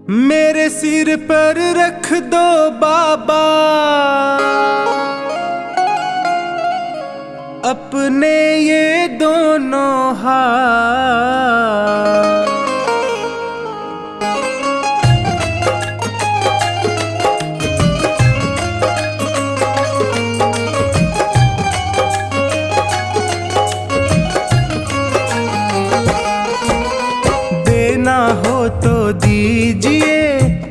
मेरे सिर पर रख दो बाबा अपने ये दोनों हाथ। देना हो तो दीजिए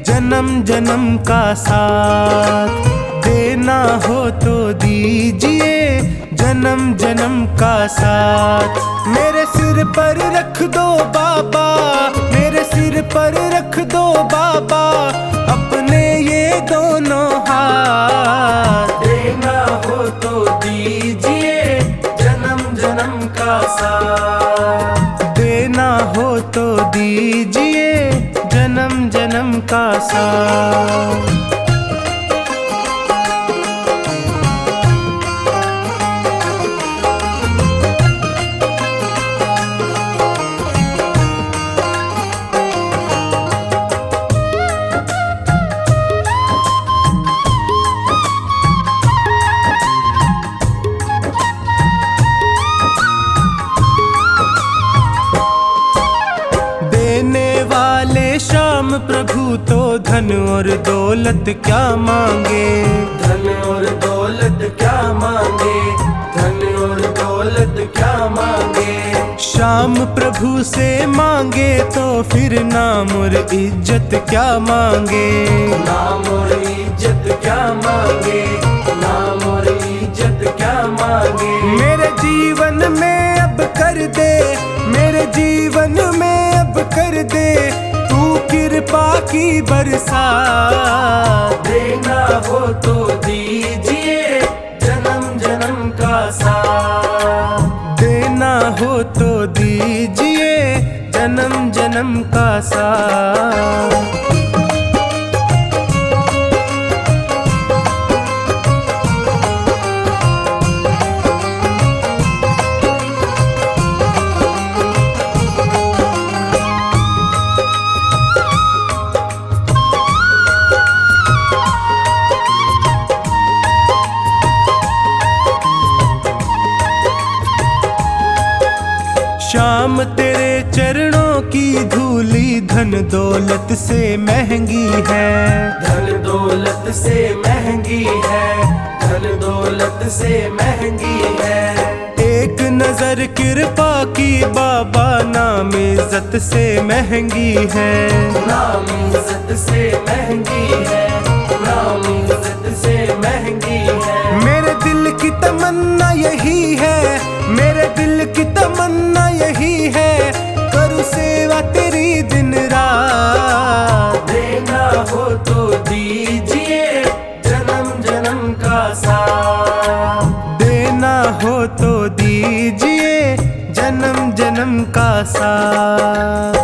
जन्म जन्म का साथ, देना हो तो दीजिए जन्म जन्म का साथ। मेरे सिर पर रख दो बाबा, मेरे सिर पर रख दो बाबा अपने ये दोनों हाथ। देना हो तो दीजिए जन्म जन्म का साथ, देना हो तो दीजिए जन्म जन्म का साथ। श्याम प्रभु तो धन और दौलत क्या मांगे, धन और दौलत क्या मांगे, धन और दौलत क्या मांगे। श्याम प्रभु से मांगे तो फिर नाम और इज्जत क्या मांगे, नाम और इज्जत क्या मांगे, नाम और इज्जत क्या मांगे। मेरे जीवन में अब कर दे, मेरे जीवन में अब कर दे तू कृपा की बरसात। देना हो तो दीजिए जन्म जन्म का साथ, देना हो तो दीजिए जन्म जन्म का साथ। श्याम तेरे चरणों की धूली धन दौलत से महंगी है, धन दौलत से महंगी है, धन दौलत से महंगी है। एक नजर कृपा की बाबा नाम इज्जत से महंगी है, नाम इज्जत से महंगी है, नाम इज्जत से महंगी है। मेरे दिल की तमन्ना यही है, मेरे दिल की तमन्ना यही है करूँ सेवा तेरी दिन रात। देना हो तो दीजिए जन्म जन्म का साथ, देना हो तो दीजिए जन्म जन्म का साथ।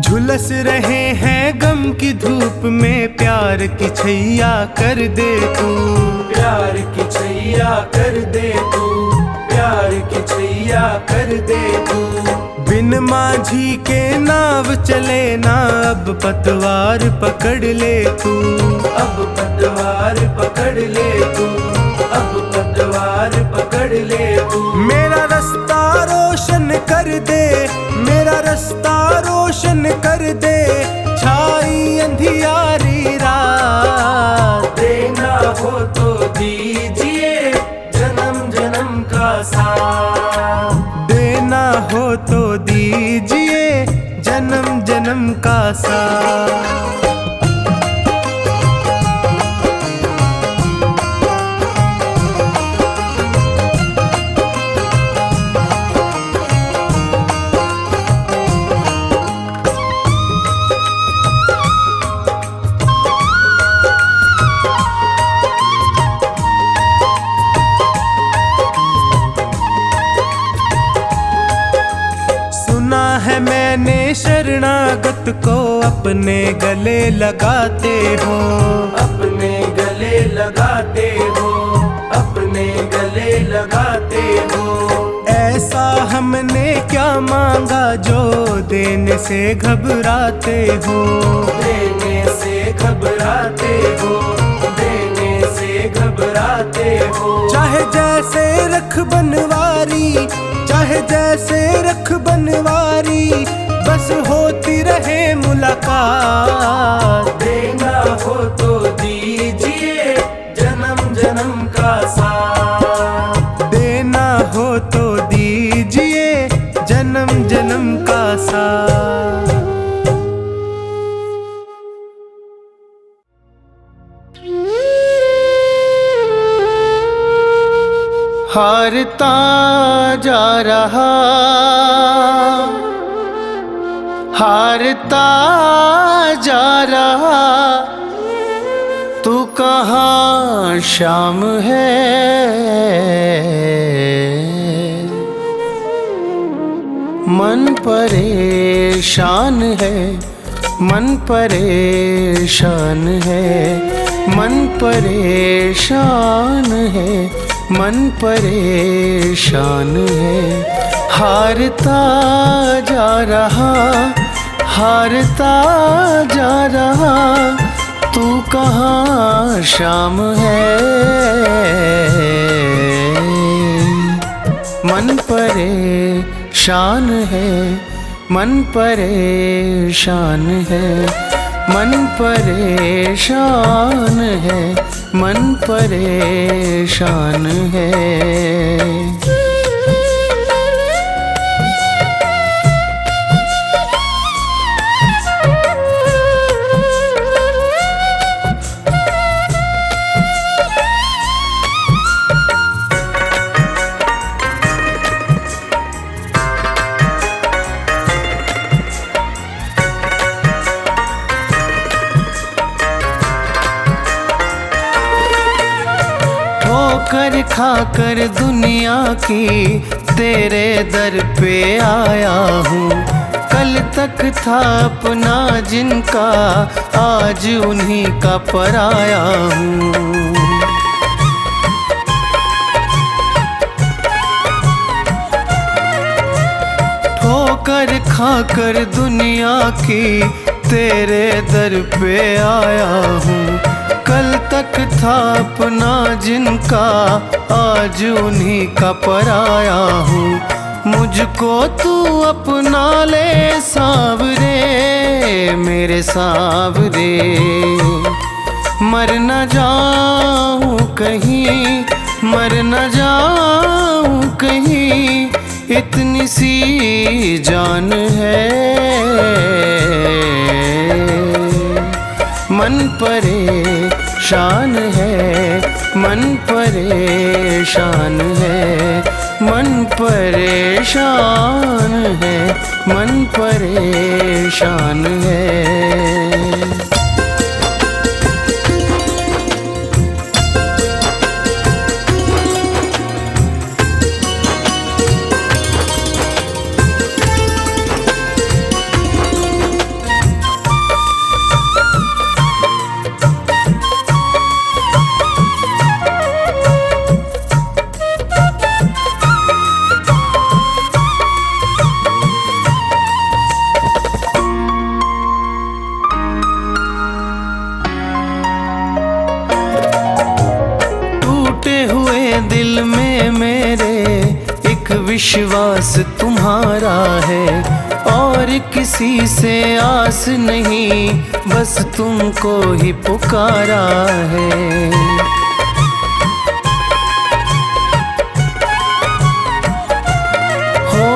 झुलस रहे हैं गम की धूप में प्यार की छैया कर दे तू, प्यार की छैया कर दे तू, प्यार की छैया कर दे तू। बिन माझी के नाव चले ना अब पतवार पकड़ ले तू, अब पतवार पकड़ ले तू, अब पतवार पकड़ ले तू। मेरा रास्ता रोशन कर दे, मेरा रास्ता रोशन कर दे छाई अंधियारी रात। देना हो तो दीजिए जन्म जन्म का साथ, देना हो तो दीजिए जन्म जन्म का साथ। मैंने शरणागत को अपने गले लगाते हो, अपने गले लगाते हो, अपने गले लगाते हो। ऐसा हमने क्या मांगा जो देने से घबराते हो, देने से घबराते हो, देने से घबराते हो। चाहे जैसे रख बनवारी, चाहे जैसे रख बनवारी, बस होती रहे मुलाकात। देना हो तो दीजिए जन्म जन्म का साथ, देना हो तो दीजिए जन्म जन्म का साथ। हारता जा रहा, हारता जा रहा, तू कहाँ शाम है। मन परेशान है, मन परेशान है, मन परेशान है, मन परेशान है। हारता जा रहा, हारता जा रहा, तू कहाँ शाम है। मन परेशान है, मन परेशान है, मन परेशान है, मन परेशान है। ठोकर खाकर दुनिया की तेरे दर पे आया हूँ। कल तक था अपना जिनका, आज उन्हीं का पराया हूँ। ठोकर खाकर दुनिया की तेरे दर पे आया हूँ। कल तक था अपना जिनका, आज उन्हीं का पराया हूँ। मुझको तू अपना ले सावरे, मेरे सावरे। मर न जाऊं कहीं, मर न जाऊं कहीं, इतनी सी जान है। मन परेशान है, मन परेशान है, मन परेशान है, मन परेशान है। दिल में मेरे एक विश्वास तुम्हारा है, और किसी से आस नहीं, बस तुमको ही पुकारा है। हो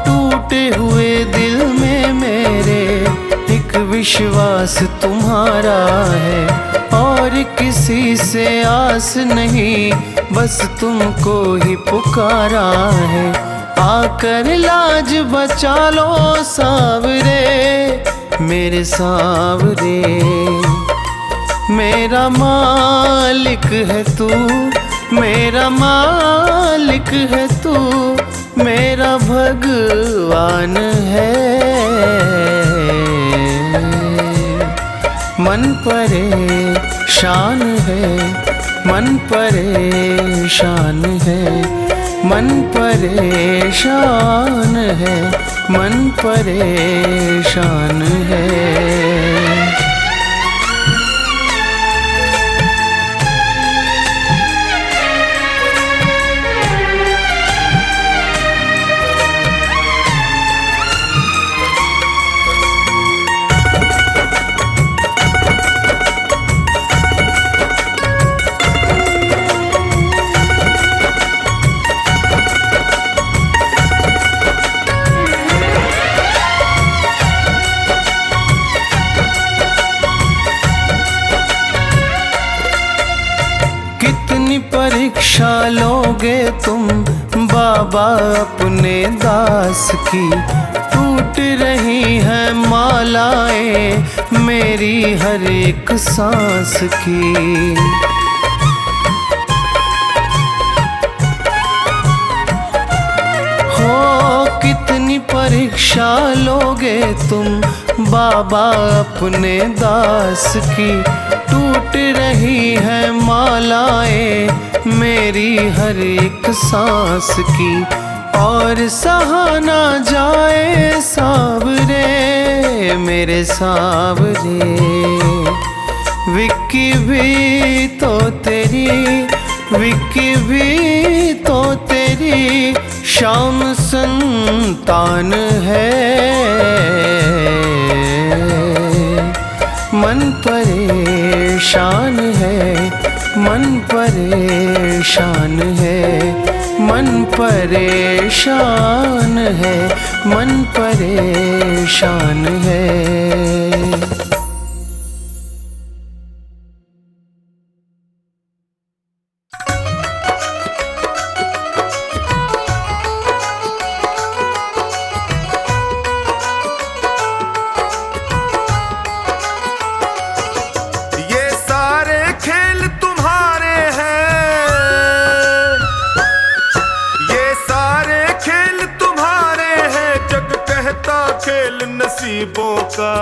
टूटे हुए दिल में मेरे एक विश्वास तुम्हारा है, और किसी से आस नहीं, बस तुमको ही पुकारा है। आकर लाज बचा लो सावरे, मेरे सावरे। मेरा मालिक है तू, मेरा मालिक है तू, मेरा भगवान है। मन परेशान है, मन परेशान है, मन परेशान है, मन परेशान है। कितनी परीक्षा लोगे तुम बाबा अपने दास की। टूट रही है मालाएं मेरी हर एक सांस की। हो कितनी परीक्षा लोगे तुम बाबा अपने दास की। टूट रही है मालाएं मेरी हर एक सांस की। और सहा ना जाए सावरे मेरे सावरे। विक्की भी तो तेरी, विक्की भी तो तेरी शाम संतान है। मन परेशान है, मन परेशान है, मन परेशान है, मन परेशान है। नसीबों का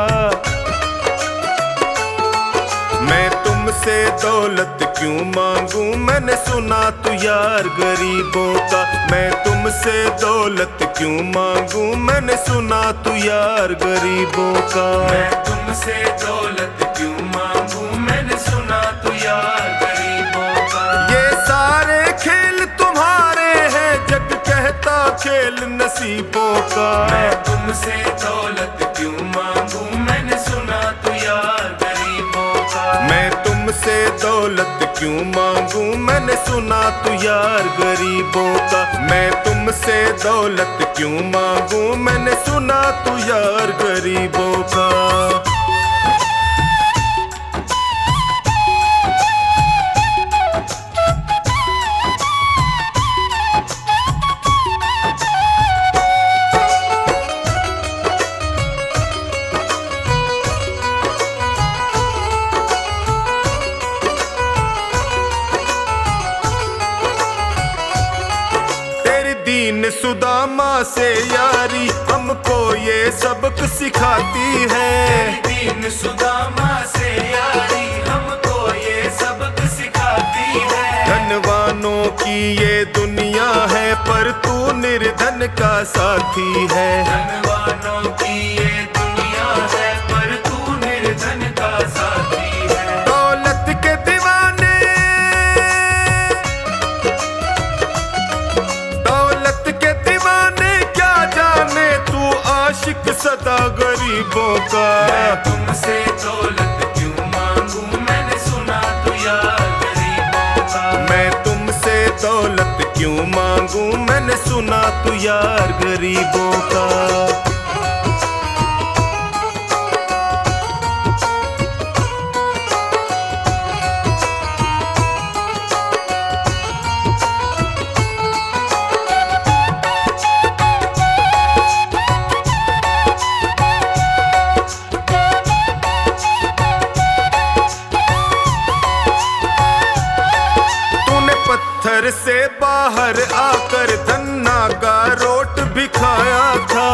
मैं तुमसे दौलत क्यों मांगू। मैंने सुना तू यार गरीबों का। मैं तुमसे दौलत क्यों मांगू। मैंने सुना तू यार गरीबों का। मैं तुमसे दौलत क्यों मांगू। मैंने सुना तू यार गरीबों का। ये सारे खेल तुम्हारे हैं जग कहता खेल नसीबों का। मैं तुमसे दौलत क्यों मांगू। मैंने सुना तू यार गरीबों का। मैं तुमसे दौलत क्यों मांगू। मैंने सुना तू यार गरीबों का। मैं तुमसे दौलत क्यों मांगू। मैंने सुना तू यार गरीबों का। दीन सुदामा से यारी हमको ये सबक सिखाती है। दीन सुदामा से यारी हमको ये सबक सिखाती है। धनवानों की ये दुनिया है पर तू निर्धन का साथी है। धनवानों की ये दुनिया है पर तू निर्धन का साथी है। दौलत के दीवाने, दौलत के दीवाने क्या जाने तू आशिक सदा गरीबों का। मैं तुमसे दौलत क्यों मांगू। मैंने सुना तू यार गरीबों का। मैं तुमसे दौलत क्यों मांगू। मैंने सुना तू यार गरीबों का। पत्थर से बाहर आकर धन्ना का रोट भी खाया था।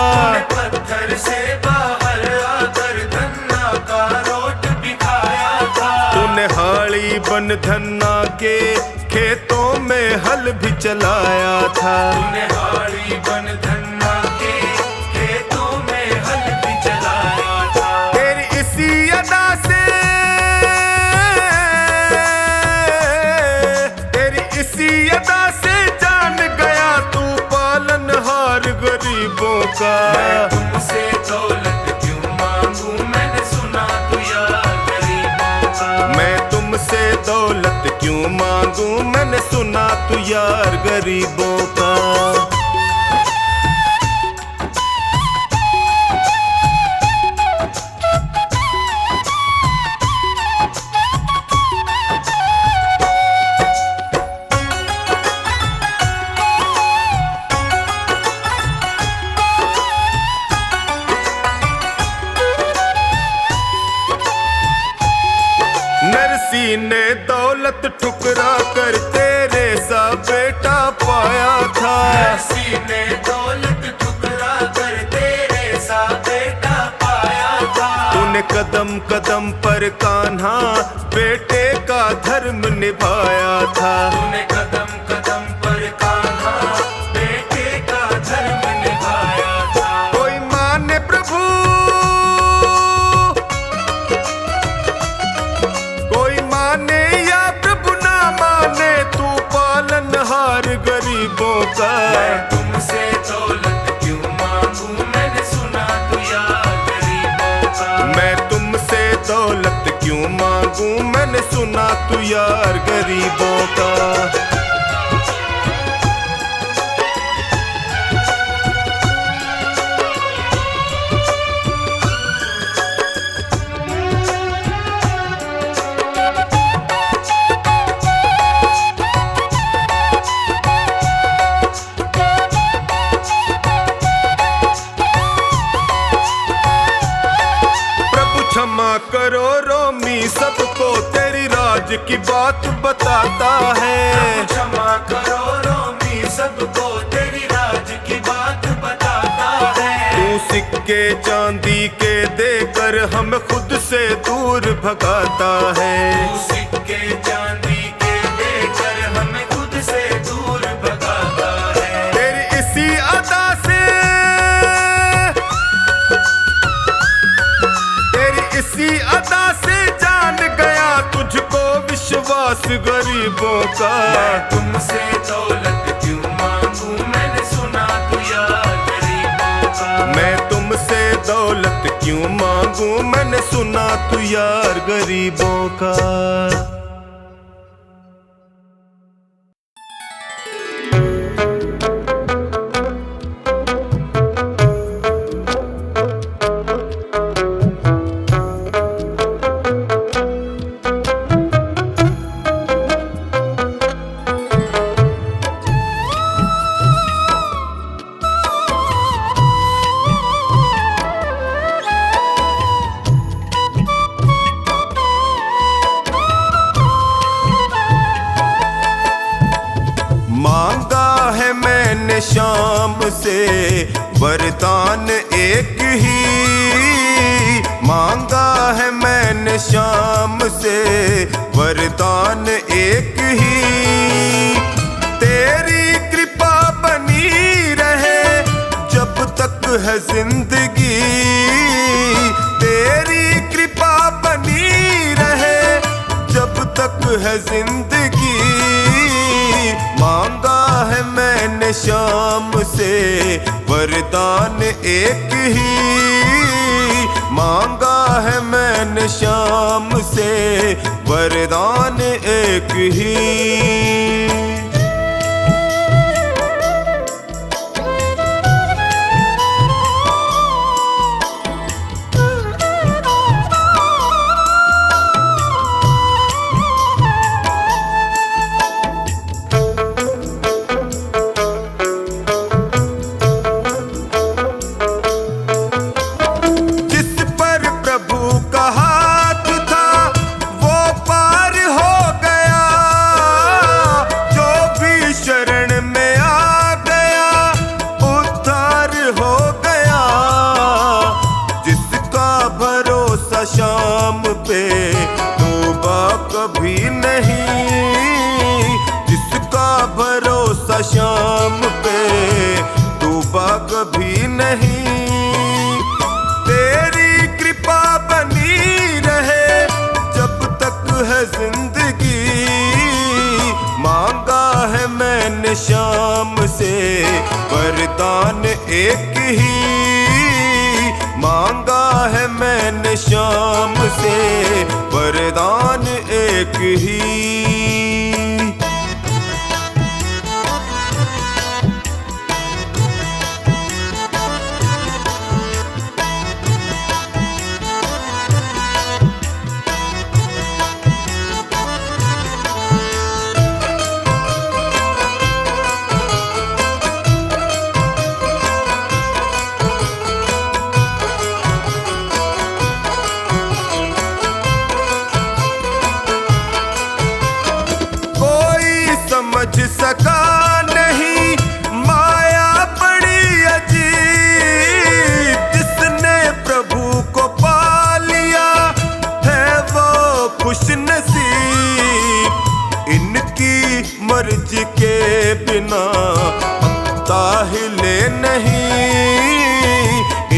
पत्थर से बाहर आकर धन्ना का रोट भी खाया था। तूने हाड़ी बन धन्ना के खेतों में हल भी चलाया था। तूने हाड़ी बन धन्ना के खेतों में हल भी चलाया था। तेरी इसी अदा से, तेरी इसी अदा से जान गया तू पालनहार गरीबों का। मैं तुमसे दौलत क्यों मांगू, मैंने सुना तू यार गरीबों का। मैं तुमसे दौलत क्यों मांगू, मैंने सुना तू यार गरीबों का। नरसी ने दौलत ठुकरा कर तेरे सा बेटा पाया था। नरसी ने दौलत ठुकरा कर तेरे सा बेटा पाया था। तूने कदम कदम पर कान्हा बेटे का धर्म निभाया था। तूने कदम कदम पर कान्हा बेटे का धर्म निभाया था। कोई माने प्रभु, कोई माने या प्रभु ना माने, तू पालनहार गरीबों का। मैं तुमसे दौलत क्यों मांगू, मैंने सुना तू यार गरीबों का। मैं तुमसे दौलत क्यों मांगू, मैंने सुना तू यार गरीबों का। क्षमा करो रोमी सबको, तेरी राज की बात बताता है। क्षमा करो रोमी सबको, तेरी राज की बात बताता है। तू सिक्के चांदी के देकर हमें खुद से दूर भगाता है। तू सिक्के चांदी के देकर हमें खुद से दूर भगाता है। तेरी इसी अदा से, तेरी इसी अदा से जान गया तुझको विश्वास गरीबों का। मैं तुमसे दौलत क्यों मांगू, मैंने सुना तू यार गरीबों का। मैं तुमसे दौलत क्यों मांगू, मैंने सुना तू यार गरीबों का। मांगा है मैंने शाम से वरदान एक ही, मांगा है मैंने शाम से वरदान एक ही। तेरी कृपा बनी रहे जब तक है जिंदगी, तेरी कृपा बनी रहे जब तक है जिंदगी। मांगा है मैंने शाम से वरदान एक ही, मांगा है मैंने शाम से वरदान एक ही। जो है मैंने शाम से वरदान एक ही, मांगा है मैंने शाम से वरदान एक ही। समझ सका नहीं माया बड़ी अजीब, जिसने प्रभु को पा लिया है वो खुश नसीब। इनकी मर्जी के बिना पत्ता हिले नहीं,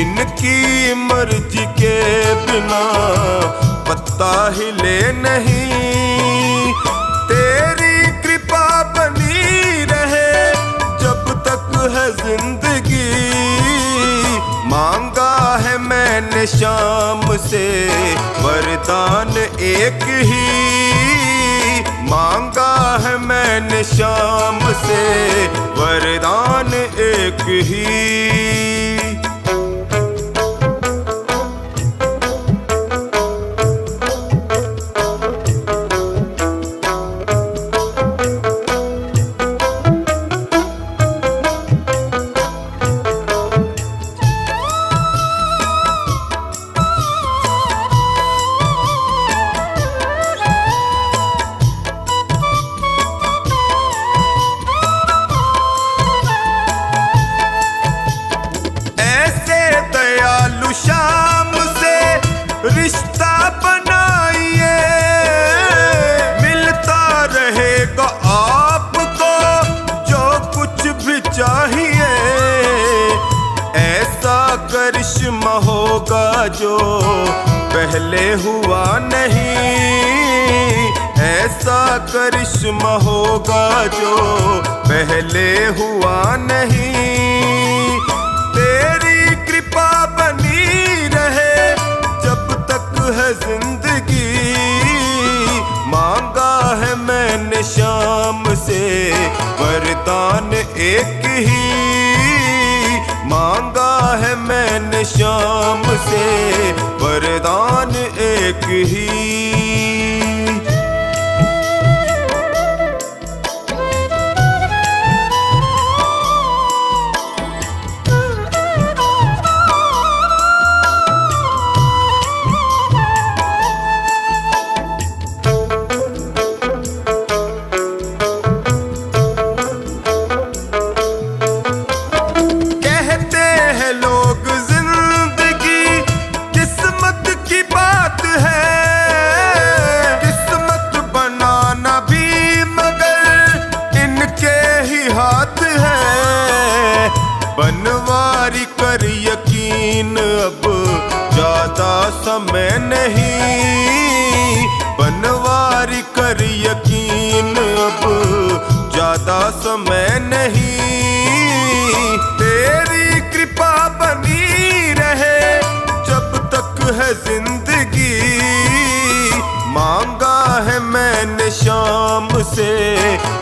इनकी मर्जी के बिना पत्ता हिले नहीं। तेरी कृपा बनी रहे जब तक है जिंदगी, मांगा है मैंने शाम से वरदान एक ही, मांगा है मैंने शाम से वरदान एक ही। शाम से रिश्ता बनाइए, मिलता रहेगा आपको जो कुछ भी चाहिए। ऐसा करिश्मा होगा जो पहले हुआ नहीं, ऐसा करिश्मा होगा जो पहले हुआ नहीं। तेरी कृपा बनी रहे जब तक है जिंदगी, मांगा है मैंने शाम से वरदान एक ही, मांगा है मैंने शाम से वरदान एक ही। बनवारी कर यकीन अब ज्यादा समय नहीं, बनवारी कर यकीन अब ज्यादा समय नहीं। तेरी कृपा बनी रहे जब तक है जिंदगी, मांगा है मैंने शाम से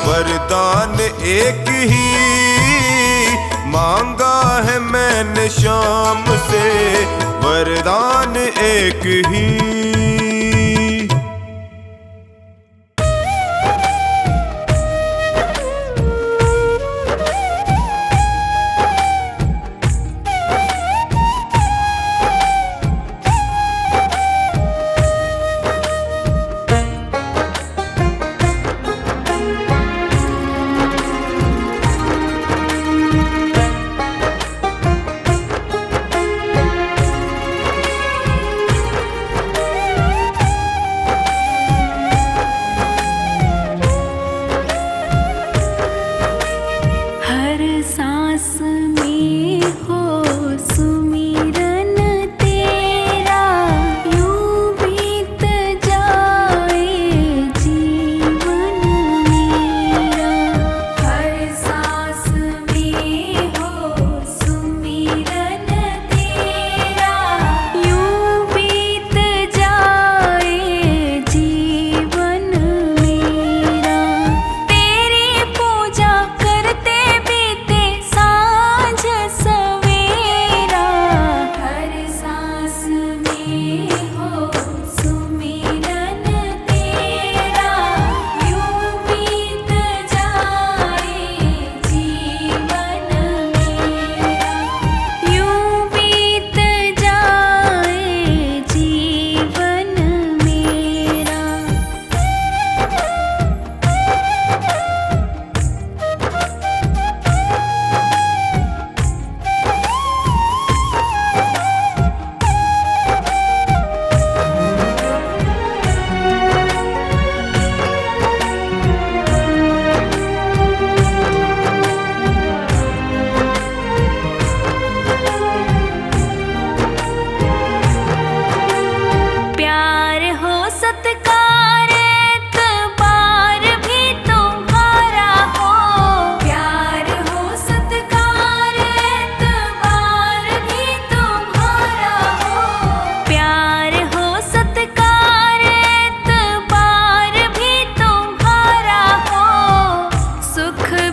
वरदान एक ही, मांगा है मैंने शाम से वरदान एक ही।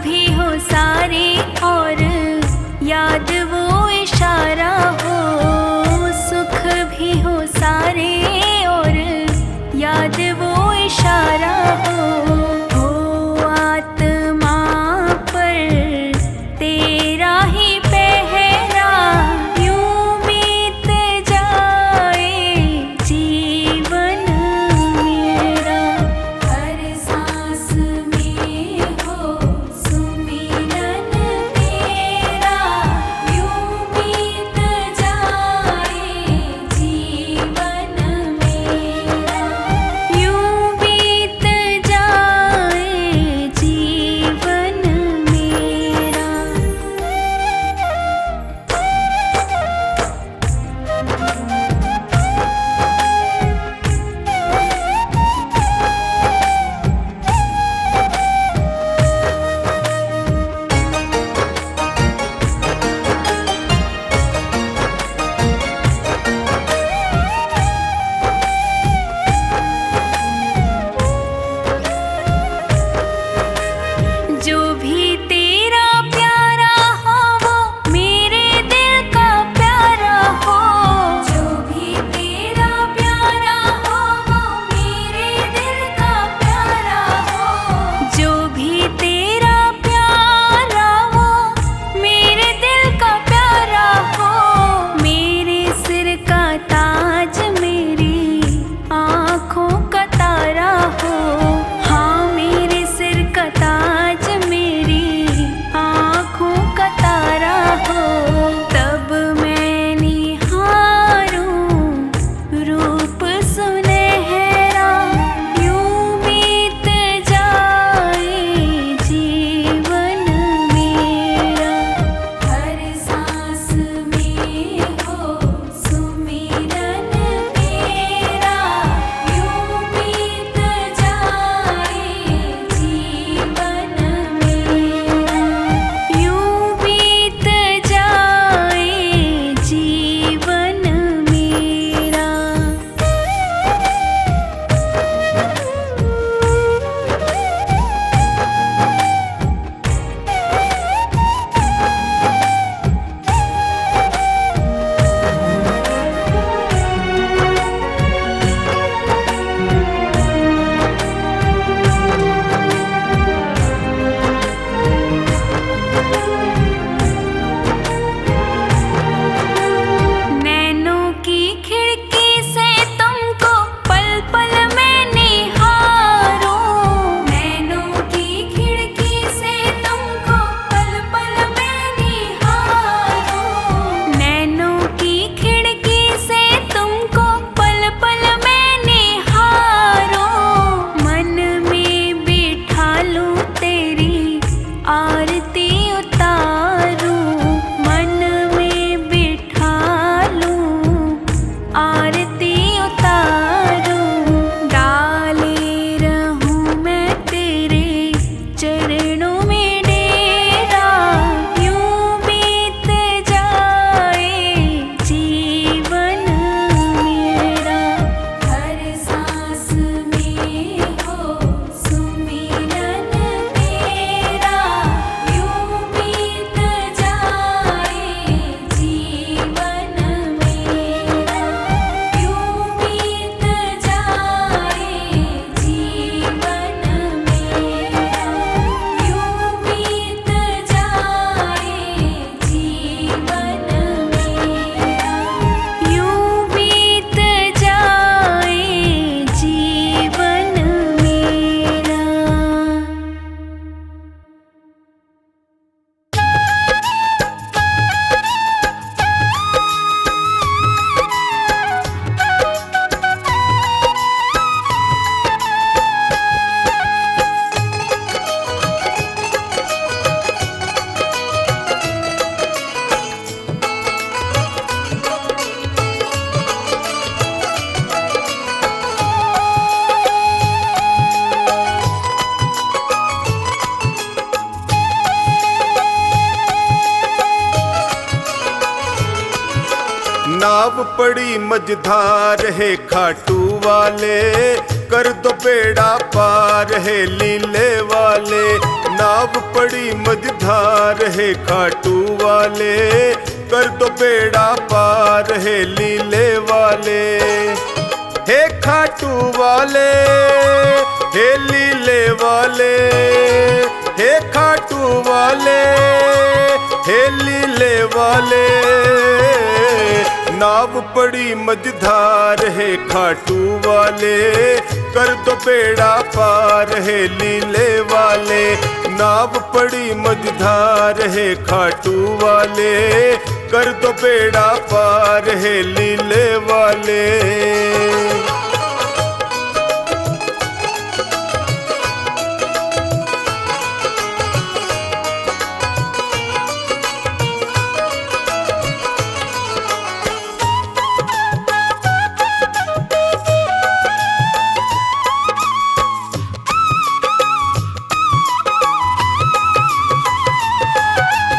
भी हो सारे और याद वो इशारा हो, सुख भी हो सारे और याद वो इशारा हो आत्मा पर तेरा ही पहरा, यूं बीत जाए जीवन मेरा। हर सांस में हो सुमिरन तेरा, यूं बीत जाए जीवन मेरा, यूं बीत जाए जीवन मेरा। जो भी तेरा प्यारा हो वो मेरे दिल का प्यारा हो, जो भी तेरा प्यारा हो वो मेरे दिल का प्यारा हो, जो भी तेरा प्यारा वो मेरे दिल का प्यारा हो। मेरे सिर का ताज मेरी आँखों का तारा हो, हाँ मेरे सिर का ताज मेरी आँखों का तारा हो। तब मैं निहारूं रूप सुनहरा, यूं बीत जाए जीवन मेरा। हर सांस में हो सुमिरन तेरा, यूं बीत जाए जीवन मेरा, यूं बीत जाए जीवन मेरा। नैनों की खिड़की से तुमको पल पल मैं निहारूं, नैनों की खिड़की से तुमको पल पल मैं निहारूं, नैनों की खिड़की से तुमको पल पल मैं निहारूं। मन में बिठा लूं तेरी आरती उतारूं, मन में बिठा लूं आरती उतारूं। डाले रहूं मैं तेरे चरणों में डेरा, यूं बीत जाए जीवन मेरा। हर सांस में हो सुमिरन तेरा, यूं बीत जाए जीवन मेरा, यूं बीत जाए जीवन मेरा, यूं बीत जाए जीवन मेरा, यूं बीत जाए जीवन मेरा। नाव पड़ी मझधार है खाटू वाले, कर दो बेड़ा पार है लीले वाले। नाव पड़ी मझधार है खाटू वाले, कर दो बेड़ा पार है लीले वाले। हे खाटू वाले, हे लीले वाले, हे खाटू वाले, हे लीले वाले। नाव पड़ी मझधार है खाटू वाले, कर दो बेड़ा पार है लीले वाले। नाव पड़ी मझधार है खाटू वाले, कर दो बेड़ा पार है लीले वाले।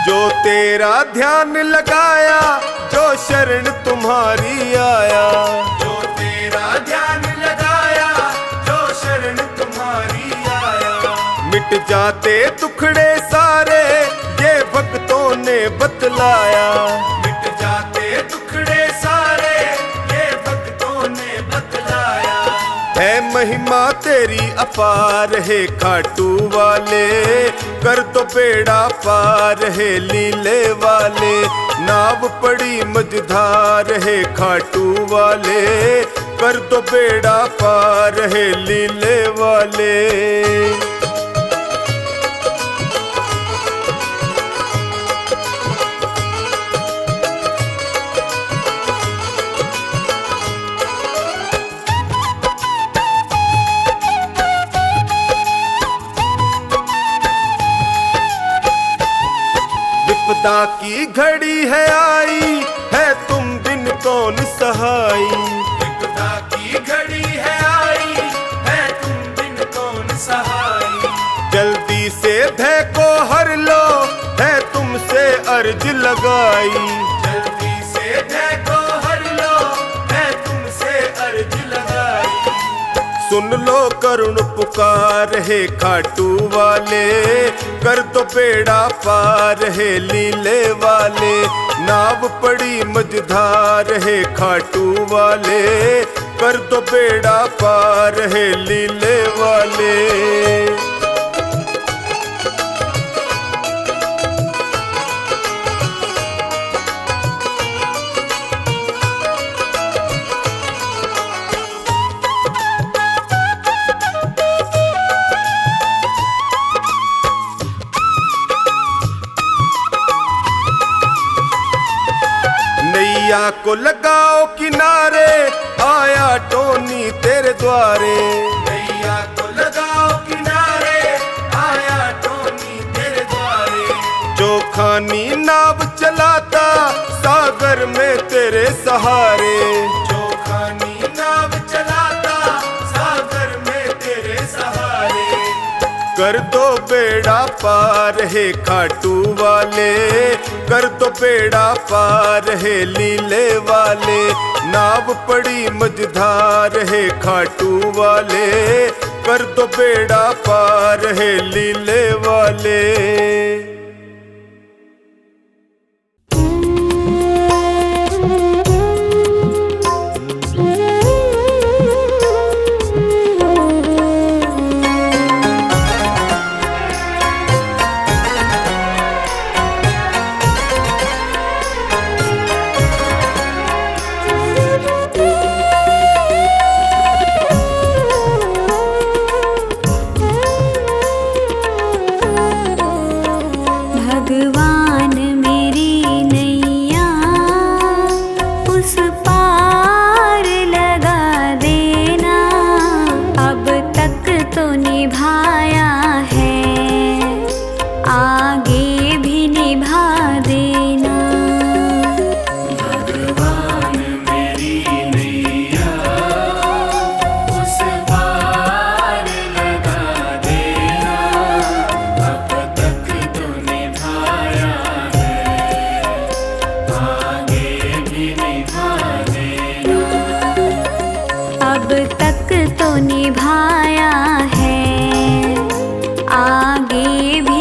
जो तेरा ध्यान लगाया, जो शरण तुम्हारी आया, जो तेरा ध्यान लगाया, जो शरण तुम्हारी आया। मिट जाते दुखड़े सारे, ये भक्तों ने बतलाया। मिट जाते दुखड़े सारे, ये भक्तों ने बतलाया। है महिमा तेरी अपार है खाटू वाले, कर दो बेड़ा पार है लीले वाले। नाव पड़ी मझधार है खाटू वाले, कर दो बेड़ा पार है लीले वाले। विपदा की घड़ी है आई, है तुम बिन कौन सहाई। विपदा की घड़ी है आई, है तुम बिन कौन सहाई। जल्दी से भय को हर लो, है तुमसे अर्ज लगाई। जल्दी से भय को हर लो, है तुमसे अर्ज लगाई। सुन लो करुण पुकार है खाटू वाले, कर दो बेड़ा पार है लीले वाले। नाव पड़ी मझधार है खाटू वाले, कर दो बेड़ा पार है लीले वाले। नैया को लगाओ किनारे, आया टोनी तेरे द्वारे। नैया को लगाओ किनारे, आया टोनी तेरे द्वारे। जो खानी नाव चलाता, सागर में तेरे सहारे। जो खानी नाव चलाता, सागर में तेरे सहारे। कर दो बेड़ा पार है खाटू वाले, कर दो बेड़ा पार है लीले वाले। नाव पड़ी मझधार है खाटू वाले, कर दो बेड़ा पार है लीले वाले। निभाया है, आगे भी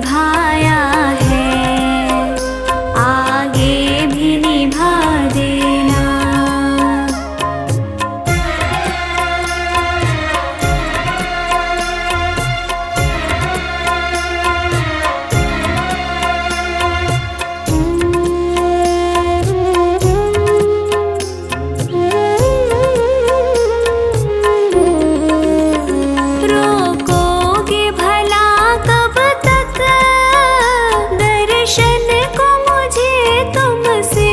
निभाया है, आगे भी निभा देना। रोकोगे भला कब तक दर्शन को मुझे तुमसे?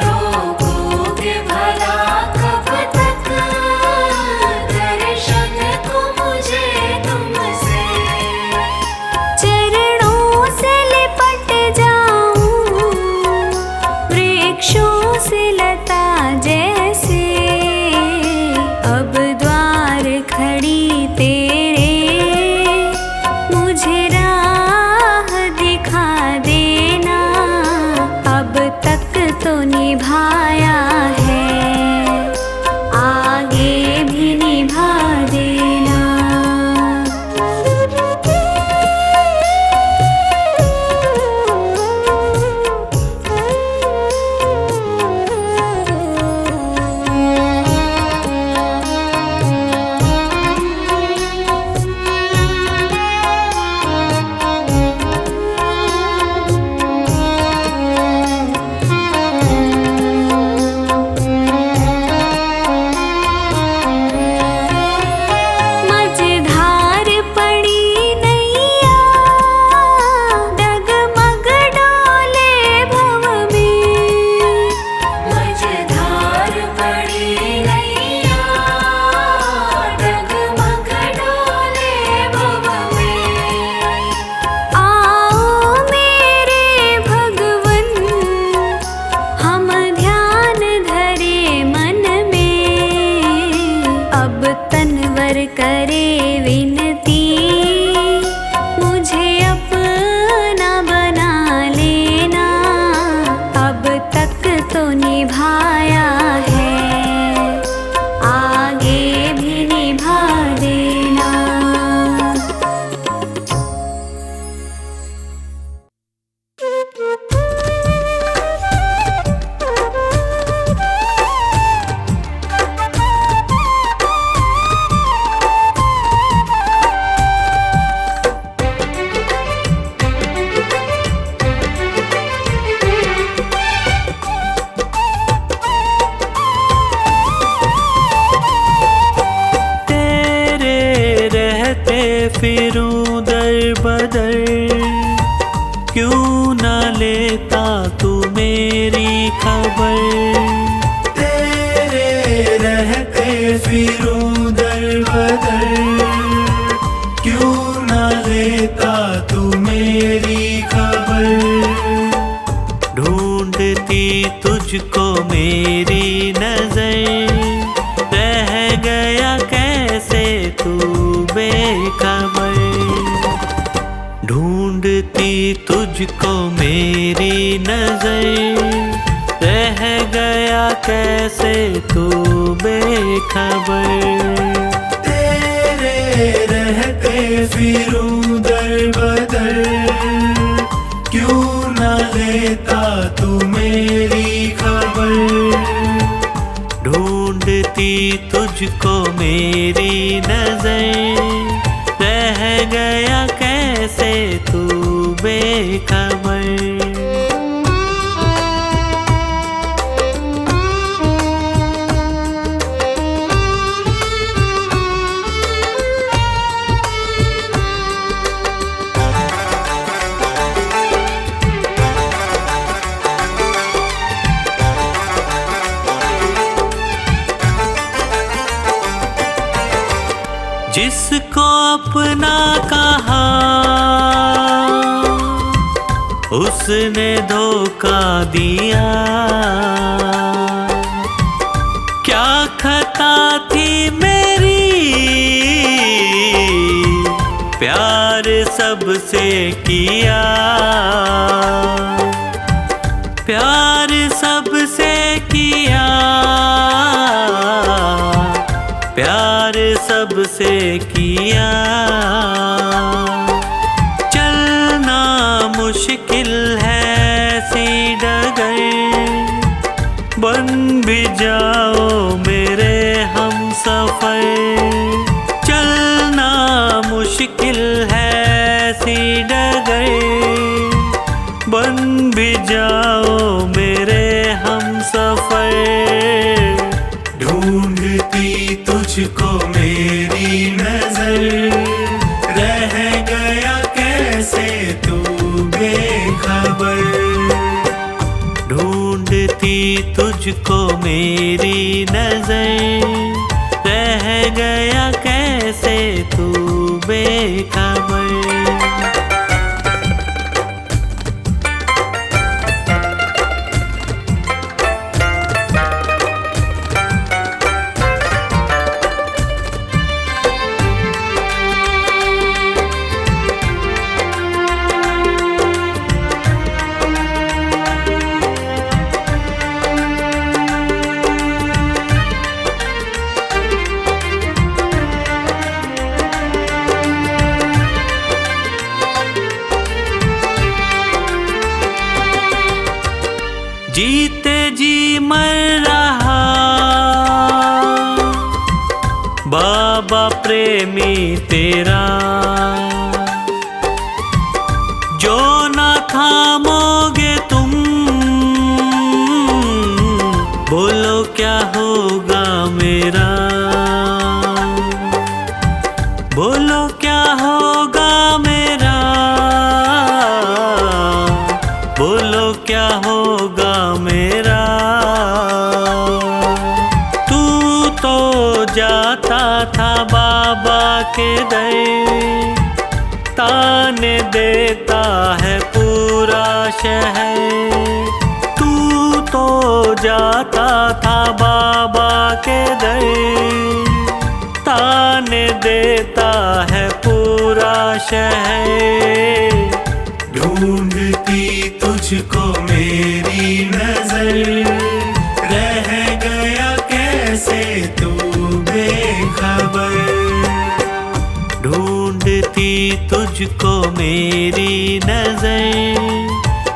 रोकोगे भला कब तक दर्शन को मुझे तुमसे? चरणों से लिपट जाऊं वृक्षों से लता जैसे, अब द्वार खड़ी तेरे मुझे राह दिखा देना। अब तक तो निभाया है, आगे भी निभा देना। मझधार पड़ी नैया डगमग डोले भव में। मझधार पड़ी नैया डगमग डोले भव में। आओ मेरे भगवन हम ध्यान धरे मन में, अब तनवर करे विनती मुझे अपना बना लेना। अब तक तो निभाया है, आगे भी निभा देना। तेरे रहते फिरूं दर बदर, क्यों ना लेता तू मेरी खबर? तेरे रहते फिरूं दर बदर, क्यों ना लेता तू मेरी खबर? ढूंढती तुझको मेरी नजर, रह गया कैसे तू बेखबर? ढूंढती तुझको मेरी नजर, रह गया कैसे तू बेखबर? तेरे रहते फिरूं दर बदर, क्यों ना लेता तू मेरी खबर? ढूंढती तुझको मेरी नजर, रह गया कैसे तू बेखबर? जिसको अपना कहा उसने धोखा दिया, क्या खता थी मेरी? प्यार सबसे किया, प्यार सबसे किया, प्यार सबसे किया। जाओ मेरे हम सफर, चलना मुश्किल है ऐसी डगर, बन भी जाओ मेरे हम सफर। ढूंढती तुझको मेरी नजर, रह गया कैसे तू बेखबर। ढूंढती तुझको मेरी नजर, रह गया कैसे तू बेखबर। जीते जी मर रहा बाबा प्रेमी तेरा, जो ना थामोगे तुम, बोलो क्या होगा मेरा, बोलो क्या होगा मेरा, बोलो क्या होगा मेरा। तू तो जाता था बाबा के दर, ताने देता है पूरा शहर। तू तो जाता था बाबा के दर, ताने देता है पूरा शहर। ढूंढती तुझको मेरी नजर, रह गया कैसे तू बेखबर। ढूंढती तुझको मेरी नजर,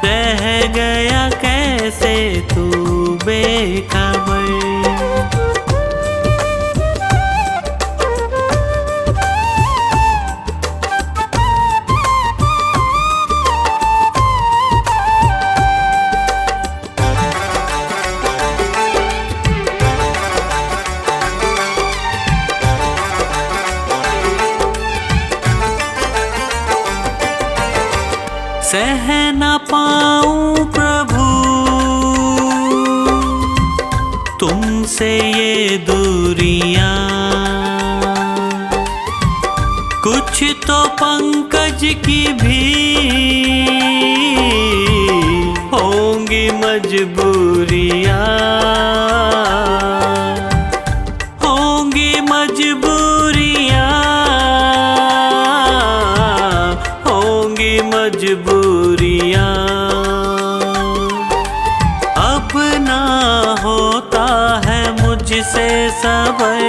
रह गया कैसे तू बेखबर। सह न पाऊं प्रभु तुमसे ये दूरियां, कुछ तो पंकज की भी होंगी मजबूरियां, होंगी मजबूरियां, होंगी मजबूरियां। अब ना होता है मुझसे सबर,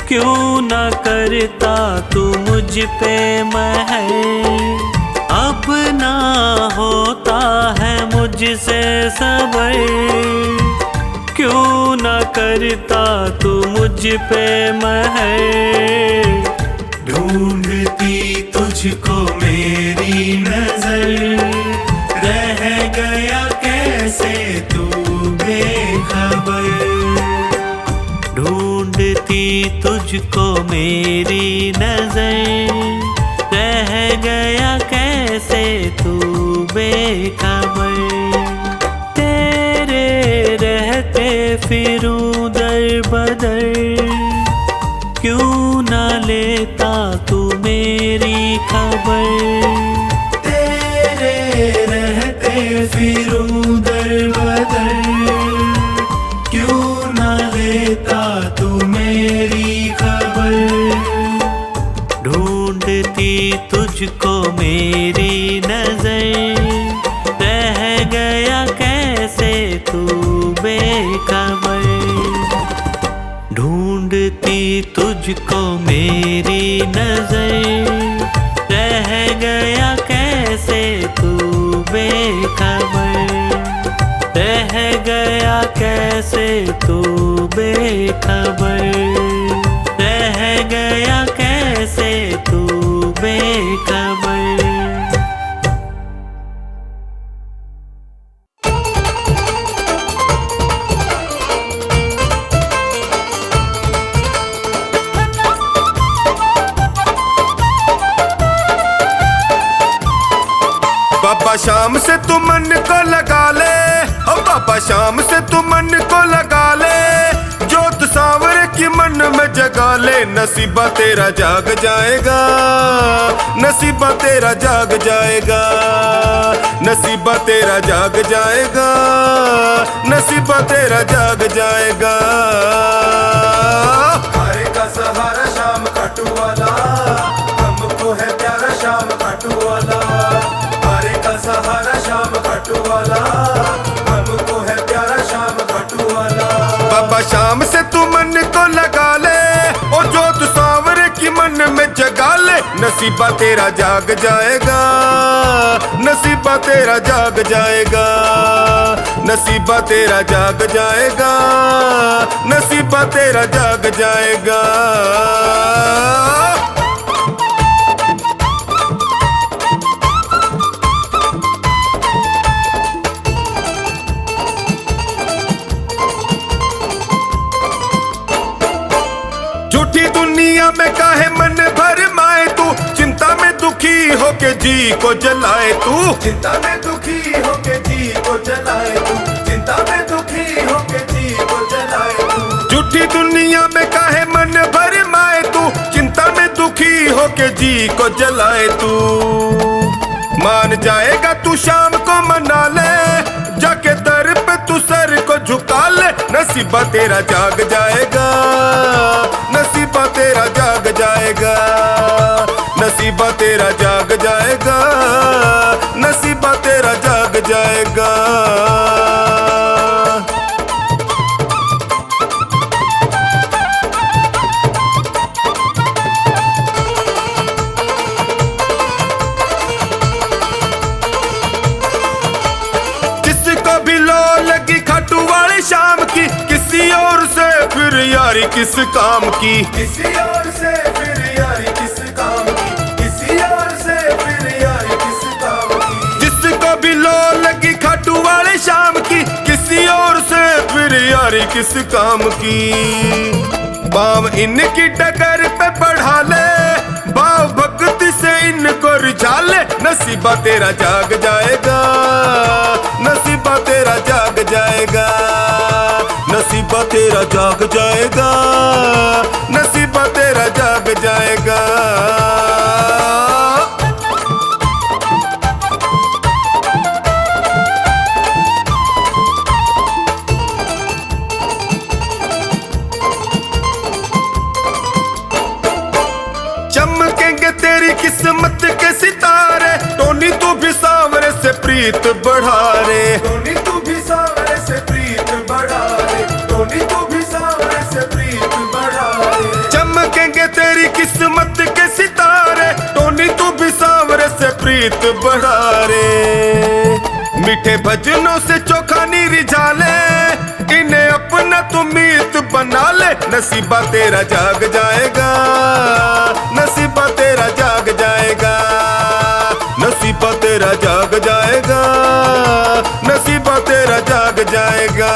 क्यों न करता तू मुझ पे महर। अब ना होता है मुझसे सबर, क्यों न करता तू मुझ पे महर। ढूंढती तुझको मेरी नजर, रह गया कैसे तू बेखबर। ढूंढती तुझको मेरी नजर, रह गया कैसे तू बेखबर। तेरे रहते फिरूं दर बदर, क्यों न लेता तू मेरी खबर। तेरे रहते फिरूं दर बदर, क्यों न लेता तू मेरी खबर। ढूंढती तुझको मेरी नजर, रह गया कैसे तू बेखबर। ढूंढती तुझको मेरी नजर, रह गया कैसे तू बेखबर। रह गया कैसे तू बेखबर, रह गया कैसे तू बेखबर। बाबा शाम से तू मन को लगा ले, ओ बाबा शाम से तू मन को लगा ले, जोत सांवरे की मन में जगा ले। नसीबा तेरा जाग जाएगा, नसीबा तेरा जाग जाएगा, नसीबा तेरा जाग जाएगा, नसीबा तेरा जाग जाएगा। हारे का सहारा शाम खाटू वाला, हमको है प्यारा शाम खाटू वाला। हारे का सहारा शाम खाटू वाला, हमको है प्यारा शाम खाटू वाला। बाबा शाम से तू मन को लगा ले, ओ जोत सांवरे की मन में जगा ले। नसीबा तेरा जाग जाएगा, नसीबा तेरा जाग जाएगा, नसीबा तेरा जाग जाएगा, नसीबा तेरा जाग जाएगा। झूठी दुनिया में काहे मन भर माए तू, चिंता में दुखी होके जी को जलाए तू। चिंता में दुखी होके जी को जलाए तू, चिंता में दुखी होके जी को जलाए तू। झूठी दुनिया में काहे मन भर माए तू, चिंता में दुखी होके जी को जलाए तू। मान जाएगा तू शाम को मना ले, जाके दर पे तू सर को झुका ले। नसीबा तेरा जाग जाएगा, नसीबा तेरा जाग जाएगा, नसीबा तेरा जाग जाएगा, नसीबा तेरा जाग जाएगा। जिसको भी लो लगी खाटू वाली शाम की, किसी और से फिर यारी किस काम की। किसी और से फिर यारी किस काम की, किसी और से फिर यारी किस काम की। जिसको भी लो लगी खाटू वाले शाम की, किसी और से फिर यारी किस काम की। बाम इनकी डगर पे बढ़ा ले, भाव भक्ति से इनको रिझा ले। नसीबा तेरा जाग जाएगा, नसीबा तेरा जाग जाएगा, नसीबा तेरा जाग जाएगा, नसीबा तेरा जाग जाएगा। चमकेंगे तेरी किस्मत के सितारे, टोनी तू भी सांवरे से प्रीत बढ़ा रे। टोनी तू भी सांवरे से प्रीत बढ़ा रे, टोनी तू भी सांवरे से प्रीत बढ़ा रे। चमकेंगे तेरी किस्मत के सितारे, टोनी तू भी सांवरे से प्रीत बढ़ा रे। मीठे भजनों से चोखा नी रिझा ले, इन्हें अपना तू मीत बना ले। नसीबा तेरा जाग जाएगा, नसीबा तेरा जाग जाएगा, नसीबा तेरा जाग जाएगा, नसीबा तेरा जाग जाएगा।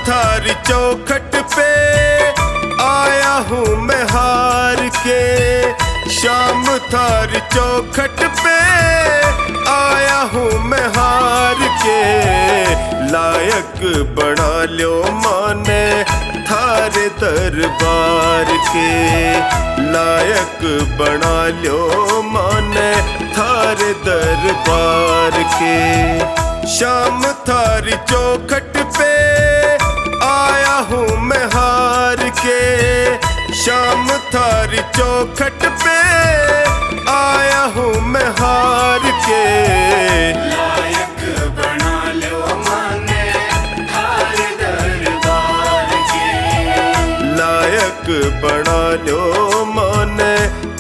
थारी चौखट पे आया हूँ मैं हार के, शाम थारी चौखट पे आया हूँ मैं हार के। लायक बना लो माने थारे दरबार के। लायक बना लो माने थारे दरबार के। शाम थारी चौखट पे आया हूँ मैं हार के। शाम थारी चौखट पे आया हूँ मैं हार के। लायक बना लो माने थारे दरबार के। लायक बना लो माने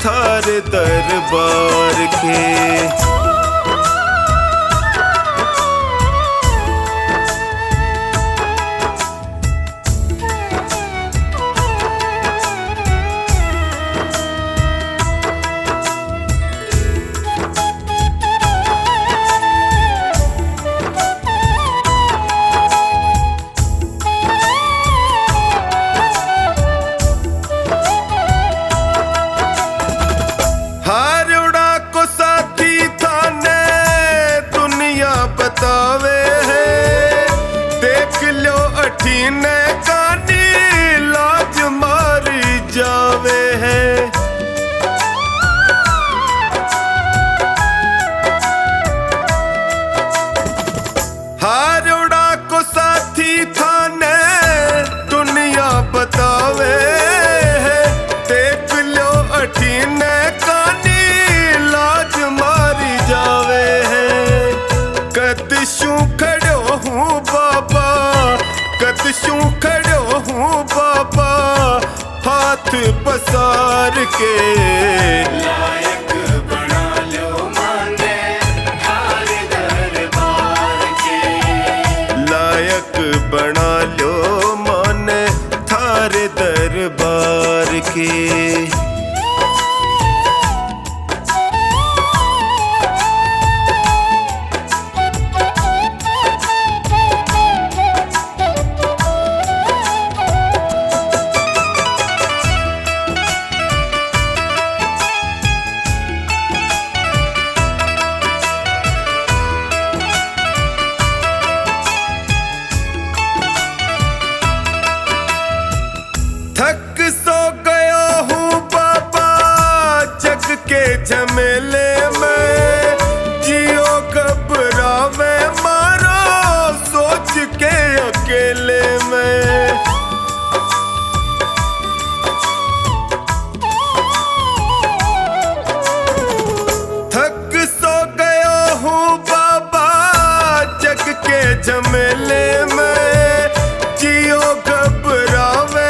थारे दरबार के। बतावे है देख लो अठीने कानी लाज मारी जावे है। हारोड़ा को साथी थाने दुनिया बतावे है देख लो अठीने कानी लाज मारी जावे है। कदशू खड़ो हूँ बाबा कदशू खड़ो हूँ बाबा हाथ पसार के। लायक बना लो माने थारे दरबार के। लायक बना लो माने थारे दरबार के। थक सो गया हूँ बाबा जग के झमेले में। जियो घबरावे मारो सोच के अकेले में। थक सो गया हूँ बाबा जग के झमेले में। जियो घबरावे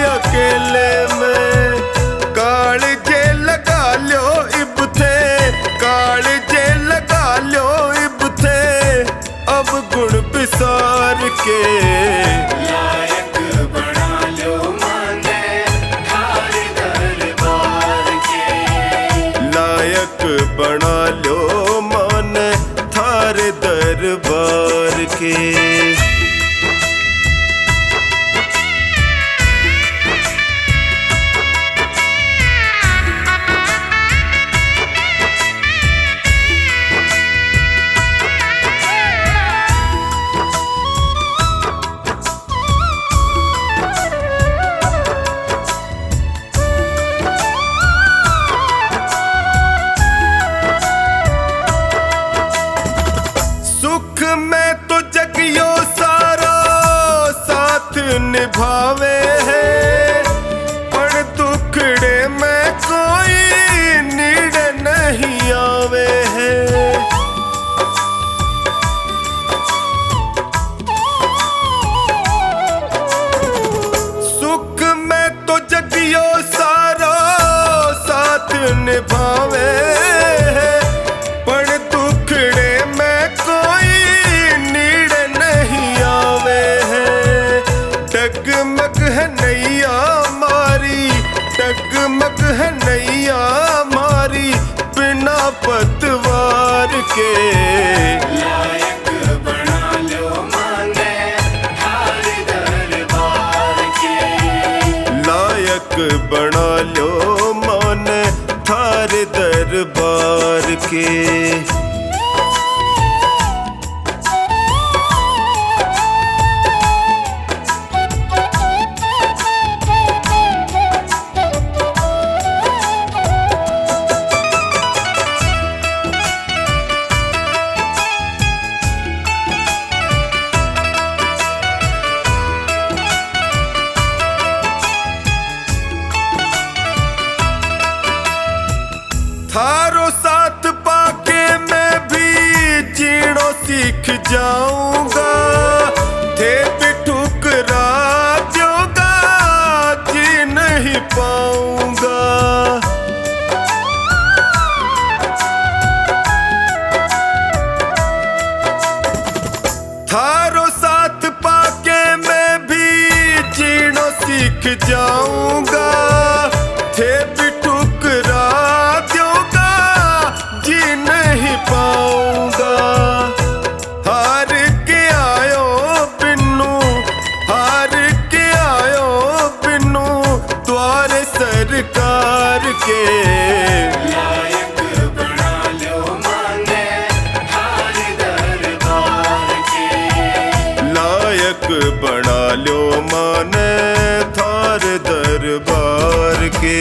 अकेले में। काल जे लगा लो इब थे काल जे लगा लो इब थे अब गुण बिसार के। लायक बना लो माने थारे दरबार के। लायक बना लो माने थारे दरबार के। सुख में तो जगियो सारा साथ निभावे है पर दुखड़े में कोई नीड़ नहीं आवे है। सुख में तो जगियो सारा साथ निभावे है पर दुखड़े में कोई नीड़ नहीं आवे है। डगमग है नैया मारी डगमग है नैया मारी बिना पतवार के। लायक बना लो माने थारे दरबार के। लायक बना लो माने थारे दरबार के। सीख जाऊंगा, थे भी ठुकरा दोगा, जी नहीं पाऊंगा। थारो साथ पाके मैं भी जीनो सीख जाऊंगा, थे भी ठुकरा दोगा, जी नहीं पाऊंगा। हार के आयो बिन्नू, हार के आयो बिन्नू, द्वारे सरकार के। लायक बना लो माने थारे दरबार के। लायक बना लो माने थार दरबार के।